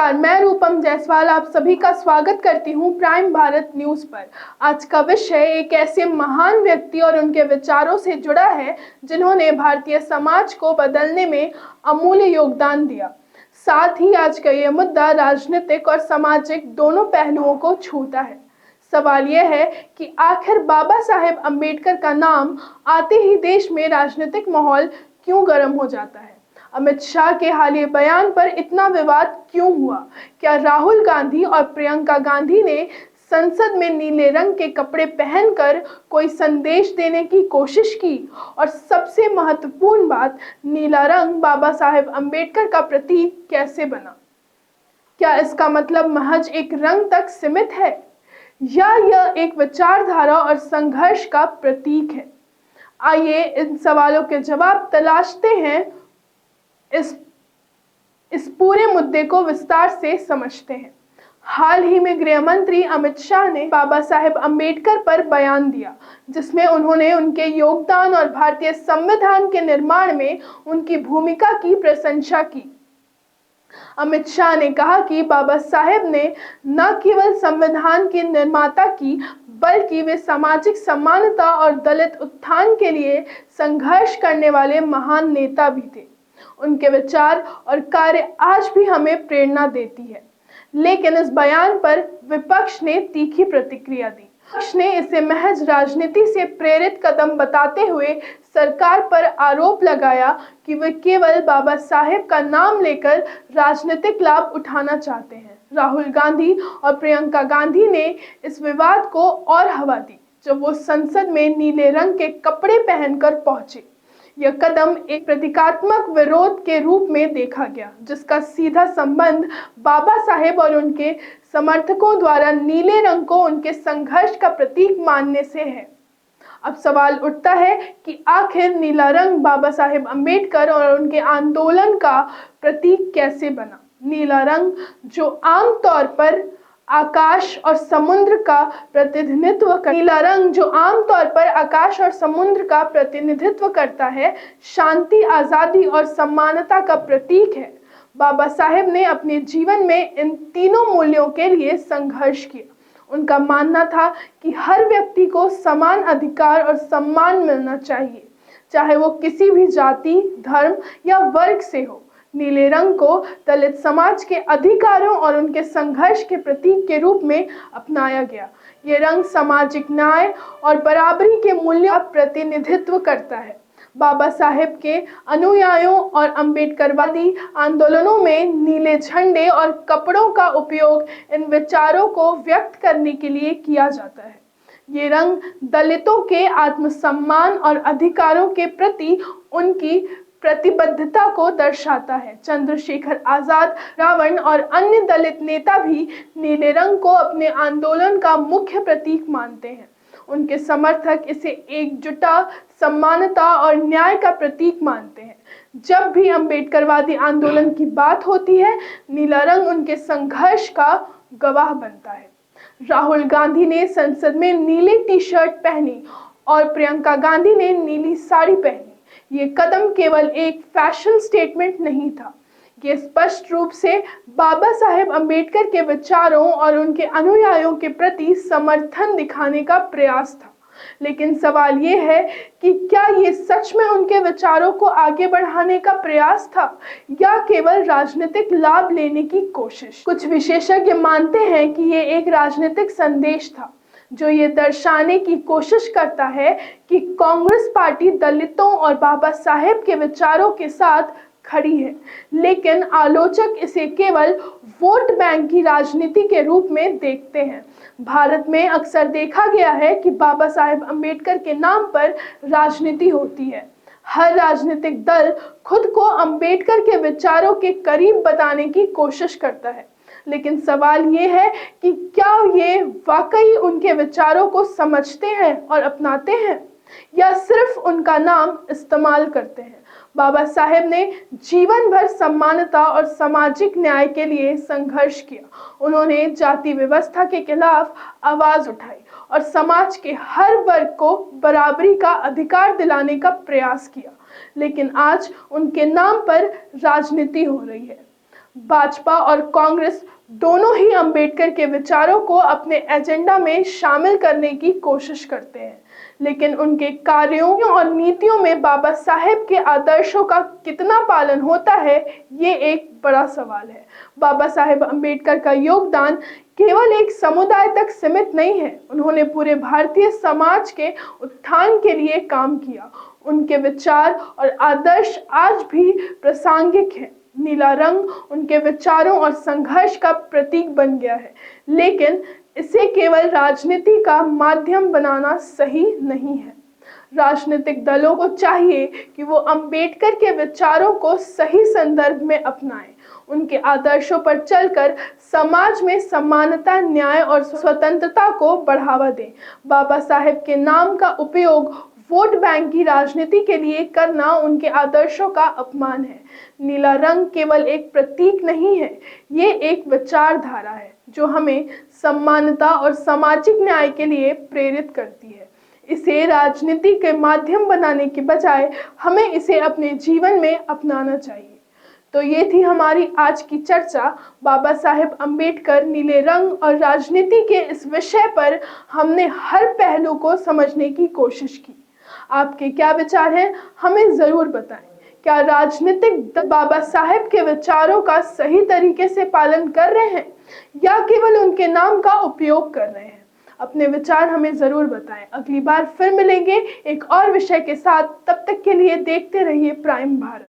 नमस्कार, मैं रूपम जायसवाल आप सभी का स्वागत करती हूं प्राइम भारत न्यूज पर। आज का विषय एक ऐसे महान व्यक्ति और उनके विचारों से जुड़ा है जिन्होंने भारतीय समाज को बदलने में अमूल्य योगदान दिया। साथ ही आज का ये मुद्दा राजनीतिक और सामाजिक दोनों पहलुओं को छूता है। सवाल यह है कि आखिर बाबा साहेब अम्बेडकर का नाम आते ही देश में राजनीतिक माहौल क्यों गर्म हो जाता है। अमित शाह के हालिया बयान पर इतना विवाद क्यों हुआ? क्या राहुल गांधी और प्रियंका गांधी ने संसद में नीले रंग के कपड़े पहनकर कोई संदेश देने की कोशिश की? और सबसे महत्वपूर्ण बात, नीला रंग बाबा साहेब अम्बेडकर का प्रतीक कैसे बना? क्या इसका मतलब महज एक रंग तक सीमित है या यह एक विचारधारा और संघर्ष का प्रतीक है? आइए इन सवालों के जवाब तलाशते हैं, इस पूरे मुद्दे को विस्तार से समझते हैं। हाल ही में गृह मंत्री अमित शाह ने बाबा साहेब अम्बेडकर पर बयान दिया, जिसमें उन्होंने उनके योगदान और भारतीय संविधान के निर्माण में उनकी भूमिका की प्रशंसा की। अमित शाह ने कहा कि बाबा साहेब ने न केवल संविधान के निर्माता की, बल्कि वे सामाजिक समानता और दलित उत्थान के लिए संघर्ष करने वाले महान नेता भी थे। उनके विचार और कार्य आज भी हमें प्रेरणा देती है। लेकिन इस बयान पर विपक्ष ने तीखी प्रतिक्रिया दी। विपक्ष ने इसे महज राजनीति से प्रेरित कदम बताते हुए सरकार पर आरोप लगाया कि वे केवल बाबा साहेब का नाम लेकर राजनीतिक लाभ उठाना चाहते हैं। राहुल गांधी और प्रियंका गांधी ने इस विवाद को और हवा दी जब वो संसद में नीले रंग के कपड़े पहनकर पहुंचे। यह कदम एक प्रतीकात्मक विरोध के रूप में देखा गया, जिसका सीधा संबंध बाबा साहेब और उनके समर्थकों द्वारा नीले रंग को उनके संघर्ष का प्रतीक मानने से है। अब सवाल उठता है कि आखिर नीला रंग बाबा साहेब अम्बेडकर और उनके आंदोलन का प्रतीक कैसे बना? नीला रंग जो आमतौर पर आकाश और समुद्र का प्रतिनिधित्व करता है, शांति, आजादी और सम्मानता का प्रतीक है। बाबा साहेब ने अपने जीवन में इन तीनों मूल्यों के लिए संघर्ष किया। उनका मानना था कि हर व्यक्ति को समान अधिकार और सम्मान मिलना चाहिए, चाहे वो किसी भी जाति, धर्म या वर्ग से हो। नीले रंग को दलित समाज के अधिकारों और उनके संघर्ष के प्रतीक के रूप में अपनाया गया। ये रंग सामाजिक न्याय और बराबरी के मूल्यों का प्रतिनिधित्व करता है। बाबा साहेब के अनुयायियों और अम्बेडकरवादी आंदोलनों में नीले झंडे और कपड़ों का उपयोग इन विचारों को व्यक्त करने के लिए किया जाता है। ये रंग दलितों के आत्मसम्मान और अधिकारों के प्रति उनकी प्रतिबद्धता को दर्शाता है। चंद्रशेखर आजाद, रावण और अन्य दलित नेता भी नीले रंग को अपने आंदोलन का मुख्य प्रतीक मानते हैं। उनके समर्थक इसे एकजुटता, समानता और न्याय का प्रतीक मानते हैं। जब भी अम्बेडकरवादी आंदोलन की बात होती है, नीला रंग उनके संघर्ष का गवाह बनता है। राहुल गांधी ने संसद में नीली टी शर्ट पहनी और प्रियंका गांधी ने नीली साड़ी पहनी। ये कदम केवल एक फैशन स्टेटमेंट नहीं था, ये स्पष्ट रूप से बाबा साहेब अम्बेडकर के विचारों और उनके अनुयायियों के प्रति समर्थन दिखाने का प्रयास था। लेकिन सवाल ये है कि क्या ये सच में उनके विचारों को आगे बढ़ाने का प्रयास था या केवल राजनीतिक लाभ लेने की कोशिश? कुछ विशेषज्ञ मानते हैं कि ये एक राजनीतिक संदेश था, जो ये दर्शाने की कोशिश करता है कि कांग्रेस पार्टी दलितों और बाबा साहेब के विचारों के साथ खड़ी है। लेकिन आलोचक इसे केवल वोट बैंक की राजनीति के रूप में देखते हैं। भारत में अक्सर देखा गया है कि बाबा साहेब अम्बेडकर के नाम पर राजनीति होती है। हर राजनीतिक दल खुद को अम्बेडकर के विचारों के करीब बताने की कोशिश करता है। लेकिन सवाल ये है कि क्या ये वाकई उनके विचारों को समझते हैं और अपनाते हैं या सिर्फ उनका नाम इस्तेमाल करते हैं? बाबा साहेब ने जीवन भर समानता और सामाजिक न्याय के लिए संघर्ष किया। उन्होंने जाति व्यवस्था के खिलाफ आवाज उठाई और समाज के हर वर्ग को बराबरी का अधिकार दिलाने का प्रयास किया। लेकिन आज उनके नाम पर राजनीति हो रही है। भाजपा और कांग्रेस दोनों ही अंबेडकर के विचारों को अपने एजेंडा में शामिल करने की कोशिश करते हैं, लेकिन उनके कार्यों और नीतियों में बाबा साहेब के आदर्शों का कितना पालन होता है, ये एक बड़ा सवाल है। बाबा साहेब अंबेडकर का योगदान केवल एक समुदाय तक सीमित नहीं है, उन्होंने पूरे भारतीय समाज के उत्थान के लिए काम किया। उनके विचार और आदर्श आज भी प्रासंगिक हैं। नीला रंग उनके विचारों और संघर्ष का प्रतीक बन गया है, लेकिन इसे केवल राजनीति का माध्यम बनाना सही नहीं है। राजनीतिक दलों को चाहिए कि वो अंबेडकर के विचारों को सही संदर्भ में अपनाएं, उनके आदर्शों पर चलकर समाज में समानता, न्याय और स्वतंत्रता को बढ़ावा दें। बाबा साहेब के नाम का उपयोग वोट बैंक की राजनीति के लिए करना उनके आदर्शों का अपमान है। नीला रंग केवल एक प्रतीक नहीं है, ये एक विचारधारा है जो हमें समानता और सामाजिक न्याय के लिए प्रेरित करती है। इसे राजनीति के माध्यम बनाने के बजाय हमें इसे अपने जीवन में अपनाना चाहिए। तो ये थी हमारी आज की चर्चा। बाबा साहेब अंबेडकर, नीले रंग और राजनीति के इस विषय पर हमने हर पहलू को समझने की कोशिश की। आपके क्या विचार हैं, हमें जरूर बताएं। क्या राजनीतिक दल बाबा साहेब के विचारों का सही तरीके से पालन कर रहे हैं या केवल उनके नाम का उपयोग कर रहे हैं? अपने विचार हमें जरूर बताएं। अगली बार फिर मिलेंगे एक और विषय के साथ। तब तक के लिए देखते रहिए प्राइम भारत।